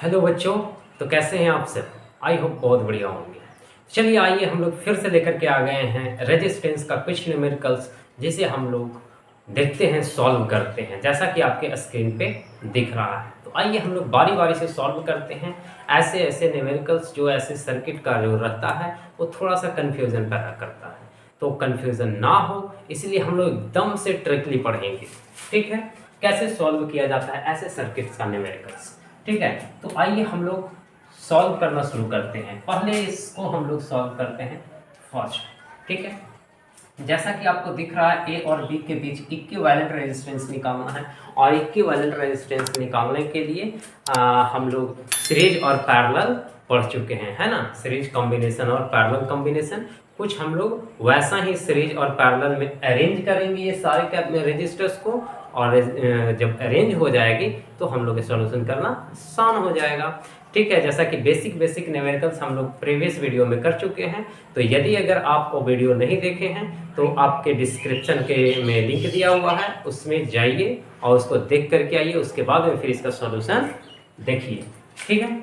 Hello बच्चों। तो कैसे हैं आप सब? आई होप बहुत बढ़िया होंगे। चलिए आइए हम लोग फिर से लेकर के आ गए हैं रेजिस्टेंस का कुछ न्यूमेरिकल्स, जिसे हम लोग देखते हैं, सॉल्व करते हैं, जैसा कि आपके स्क्रीन पे दिख रहा है। तो आइए हम लोग बारी बारी से सॉल्व करते हैं ऐसे ऐसे न्यूमेरिकल्स जो ऐसे सर्किट का जो रहता है वो थोड़ा सा कन्फ्यूज़न पैदा करता है। तो कन्फ्यूज़न ना हो इसलिए हम लोग एकदम से ट्रिकली पढ़ेंगे। ठीक है, कैसे सॉल्व किया जाता है ऐसे सर्किट्स का न्यूमेरिकल्स। ठीक है, तो आइए हम लोग सॉल्व करना शुरू करते हैं। पहले इसको हम लोग सॉल्व करते हैं फर्स्ट। ठीक है, जैसा कि आपको दिख रहा है ए और बी के बीच इक्विवेलेंट रेजिस्टेंस निकालना है, और इक्विवेलेंट रेजिस्टेंस निकालने के लिए हम लोग सीरीज और पैरेलल पढ़ चुके हैं, है ना। सीरीज कॉम्बिनेशन और पैरेलल कॉम्बिनेशन, कुछ हम लोग वैसा ही सीरीज और पैरेलल में अरेंज करेंगे ये सारे रेजिस्टर्स को, और जब अरेंज हो जाएगी तो हम लोग सॉल्यूशन करना आसान हो जाएगा। ठीक है, जैसा कि बेसिक न्यूमेरिकल्स हम लोग प्रीवियस वीडियो में कर चुके हैं। तो यदि अगर आप वो वीडियो नहीं देखे हैं तो आपके डिस्क्रिप्शन के में लिंक दिया हुआ है, उसमें जाइए और उसको देख करके आइए, उसके बाद में फिर इसका सॉल्यूशन देखिए। ठीक है,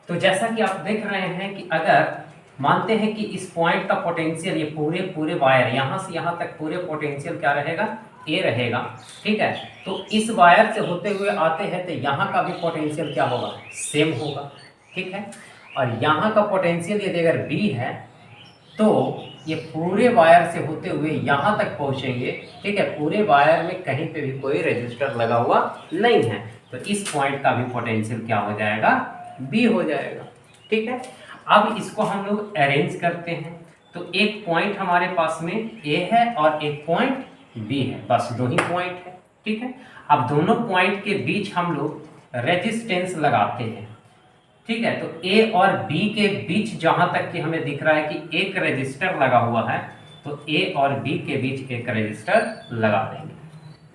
तो जैसा कि आप देख रहे हैं कि अगर मानते हैं कि इस पॉइंट का पोटेंशियल, ये पूरे पूरे वायर यहाँ से यहाँ तक पूरे पोटेंशियल क्या रहेगा, ए रहेगा। ठीक है, तो इस वायर से होते हुए आते हैं तो यहाँ का भी पोटेंशियल क्या होगा, सेम होगा। ठीक है, और यहाँ का पोटेंशियल यदि अगर बी है तो ये पूरे वायर से होते हुए यहाँ तक पहुँचेंगे। ठीक है, पूरे वायर में कहीं पे भी कोई रेजिस्टर लगा हुआ नहीं है, तो इस पॉइंट का भी पोटेंशियल क्या हो जाएगा, बी हो जाएगा। ठीक है, अब इसको हम लोग अरेंज करते हैं। तो एक पॉइंट हमारे पास में ए है और एक पॉइंट बी है, बस दो ही पॉइंट है। ठीक है, अब दोनों पॉइंट के बीच हम लोग रेजिस्टेंस लगाते हैं। ठीक है, तो ए और बी के बीच जहां तक कि हमें दिख रहा है कि एक रेजिस्टर लगा हुआ है, तो ए और बी के बीच एक रेजिस्टर लगा देंगे।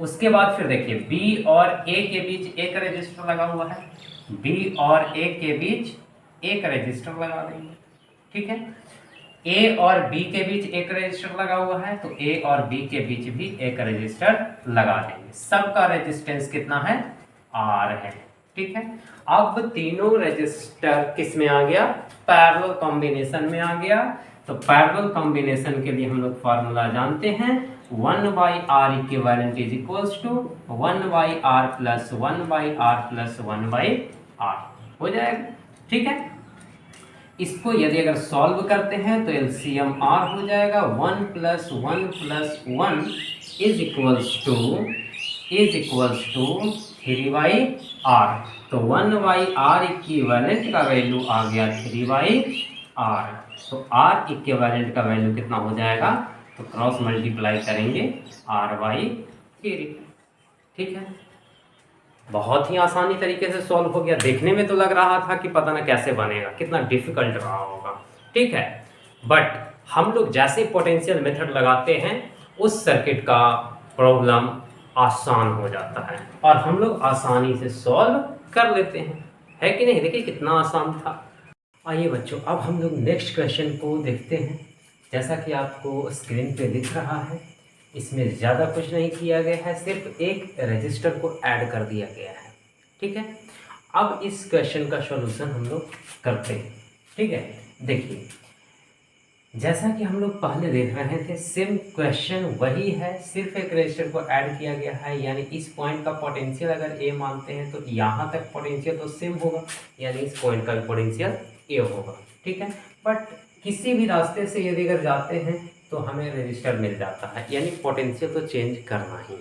उसके बाद फिर देखिए बी और ए के बीच एक रेजिस्टर लगा हुआ है, बी और ए के बीच एक रेजिस्टर लगा देंगे। ठीक है, ए और बी के बीच एक रेजिस्टर लगा हुआ है, तो ए और बी के बीच भी एक रेजिस्टर लगा देंगे। सबका रेजिस्टेंस कितना है, आर है। ठीक है, अब तीनों रेजिस्टर किस में आ गया, पैरेलल कॉम्बिनेशन में आ गया। तो पैरेलल कॉम्बिनेशन के लिए हम लोग फार्मूला जानते हैं, 1/r equivalent is equals to 1/r plus 1/r plus 1/r हो जाएगा। ठीक है, इसको यदि अगर सॉल्व करते हैं तो एलसीएम आर हो जाएगा, 1 plus 1 plus 1 is equals to 3/r। तो 1/r इक्विवेलेंट का वैल्यू आ गया 3/r। तो r इक्विवेलेंट का वैल्यू कितना हो जाएगा, तो क्रॉस मल्टीप्लाई करेंगे r/3। ठीक है, बहुत ही आसानी तरीके से सॉल्व हो गया। देखने में तो लग रहा था कि पता ना कैसे बनेगा, कितना डिफिकल्ट रहा होगा। ठीक है, बट हम लोग जैसे पोटेंशियल मेथड लगाते हैं उस सर्किट का प्रॉब्लम आसान हो जाता है और हम लोग आसानी से सॉल्व कर लेते हैं, है कि नहीं। देखिए कितना आसान था। आइए बच्चों, अब हम लोग नेक्स्ट क्वेश्चन को देखते हैं। जैसा कि आपको स्क्रीन पे दिख रहा है, इसमें ज़्यादा कुछ नहीं किया गया है, सिर्फ एक रजिस्टर को ऐड कर दिया गया है। ठीक है, अब इस क्वेश्चन का सॉल्यूशन हम लोग करते हैं। ठीक है, देखिए जैसा कि हम लोग पहले देख रहे थे, सेम क्वेश्चन वही है, सिर्फ एक रजिस्टर को ऐड किया गया है। यानी इस पॉइंट का पोटेंशियल अगर ए मानते हैं तो यहाँ तक पोटेंशियल तो सेम होगा, यानी इस पॉइंट का पोटेंशियल ए होगा। ठीक है, बट किसी भी रास्ते से यदि अगर जाते हैं तो हमें रजिस्टर मिल जाता है, यानी पोटेंशियल तो चेंज करना ही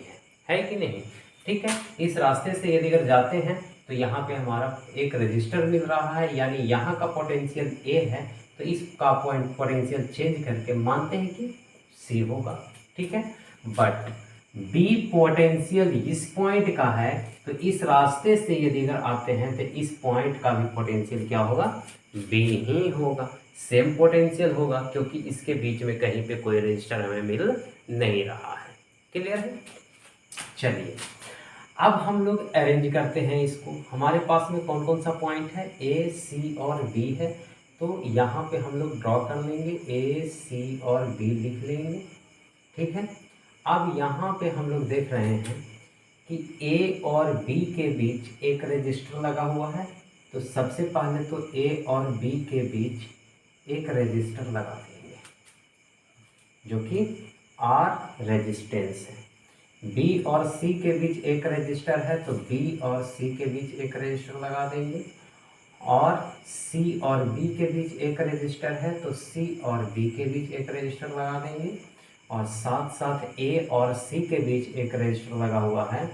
है कि नहीं। ठीक है, इस रास्ते से यदि अगर जाते हैं तो यहाँ पे हमारा एक रजिस्टर मिल रहा है, यानी यहाँ का पोटेंशियल ए है, तो इसका पॉइंट पोटेंशियल चेंज करके मानते हैं कि सी होगा। ठीक है, बट बी पोटेंशियल इस पॉइंट का है, तो इस रास्ते से यदि अगर आते हैं तो इस पॉइंट का भी पोटेंशियल क्या होगा, बी ही होगा। सेम पोटेंशियल होगा क्योंकि इसके बीच में कहीं पे कोई रजिस्टर हमें मिल नहीं रहा है। क्लियर है। चलिए अब हम लोग अरेंज करते हैं इसको। हमारे पास में कौन कौन सा पॉइंट है, ए सी और बी है, तो यहाँ पे हम लोग ड्रॉ कर लेंगे, ए सी और बी लिख लेंगे। ठीक है, अब यहाँ पे हम लोग देख रहे हैं कि ए और बी के बीच एक रजिस्टर लगा हुआ है, तो सबसे पहले तो ए और बी के बीच एक रजिस्टर लगा देंगे जो कि आर रेजिस्टेंस है। बी और सी के बीच एक रजिस्टर है, तो बी और सी के बीच एक रजिस्टर लगा देंगे। और सी और बी के बीच एक रजिस्टर है, तो सी और बी के बीच एक रजिस्टर लगा देंगे। और साथ साथ ए और सी के बीच एक रजिस्टर लगा हुआ है,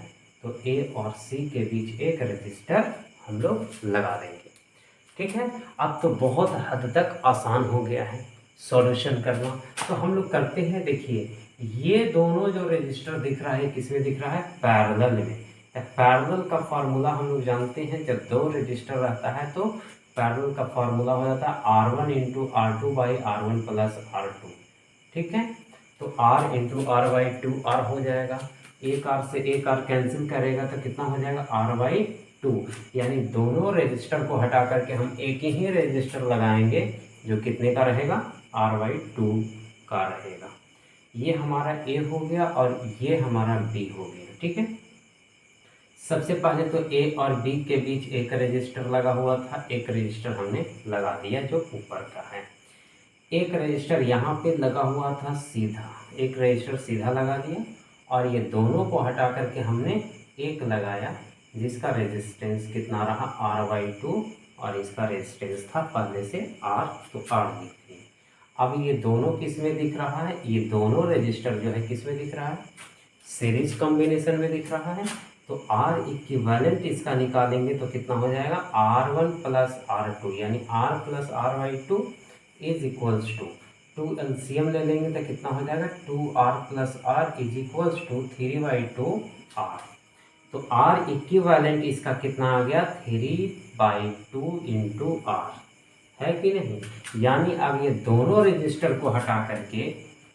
तो ए और सी के बीच एक रजिस्टर हम लोग लगा देंगे। ठीक है, अब तो बहुत हद तक आसान हो गया है सॉल्यूशन करना। तो हम लोग करते हैं, देखिए ये दोनों जो रजिस्टर दिख रहा है किस में दिख रहा है, पैरेलल में। पैरेलल का फार्मूला हम लोग जानते हैं, जब दो रजिस्टर रहता है तो पैरेलल का फार्मूला हो जाता है R1 into R2 by R1 plus R2। ठीक है, तो R into R by 2R हो जाएगा। एक R से एक R कैंसिल करेगा तो कितना हो जाएगा, R बाई 2। यानी दोनों रजिस्टर को हटा करके हम एक ही रजिस्टर लगाएंगे जो कितने का रहेगा, R बाई 2 का रहेगा। ये हमारा A हो गया और ये हमारा B हो गया। ठीक है, सबसे पहले तो A और B के बीच एक रजिस्टर लगा हुआ था, एक रजिस्टर हमने लगा दिया जो ऊपर का है। एक रजिस्टर यहाँ पे लगा हुआ था सीधा, एक रजिस्टर सीधा लगा दिया और ये दोनों को हटा करके हमने एक लगाया जिसका रेजिस्टेंस कितना रहा, R बाई 2, और इसका रेजिस्टेंस था पहले से R, तो R लिख दिए। अब ये दोनों किस में दिख रहा है, ये दोनों रजिस्टर जो है किस में दिख रहा है, सीरीज कॉम्बिनेशन में दिख रहा है। तो R इक्विवेलेंट इसका निकालेंगे तो कितना हो जाएगा, R1 प्लस R2, यानी R plus R by 2 is equals to 2 LCM ले लेंगे तो कितना हो जाएगा, 2R plus R is equals to 3 by 2 R। तो R इक्विवेलेंट इसका कितना आ गया, 3 बाई 2 इंटू R, है कि नहीं। यानी अब ये दोनों रजिस्टर को हटा करके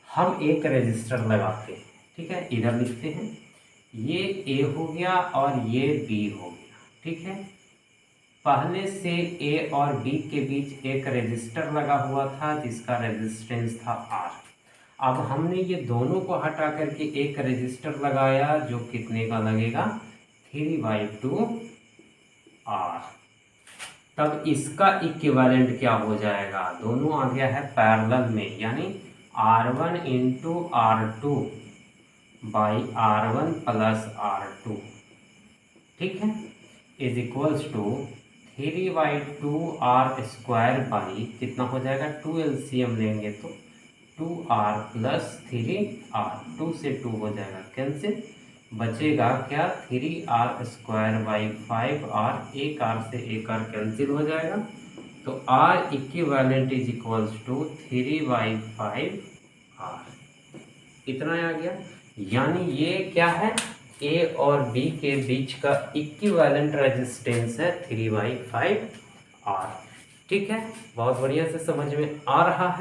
हम एक रजिस्टर लगाते हैं। ठीक है, इधर लिखते हैं, ये A हो गया और ये B हो गया। ठीक है, पहले से A और B के बीच एक रजिस्टर लगा हुआ था जिसका रेजिस्टेंस था R। अब हमने ये दोनों को हटा करके एक रजिस्टर लगाया जो कितने का लगेगा, 3 बाई 2 R। तब इसका इक्विवेलेंट क्या हो जाएगा, दोनों आ गया है पैरेलल में, यानी R1 into R2 by R1 plus R2। ठीक है, is equals to 3 by 2 R square by कितना हो जाएगा, 2 एलसीएम लेंगे तो 2R प्लस 3R, 2 से 2 हो जाएगा कैंसिल, बचेगा क्या, 3R स्क्वायर बाई 5R, एक R से एक R कैंसिल हो जाएगा। तो R equivalent is equals to 3 by 5R, इतना आ गया। यानी ये क्या है, A और B के बीच का इक्विवेलेंट रेजिस्टेंस है 3 बाई 5R। ठीक है, बहुत बढ़िया से समझ में आ रहा है।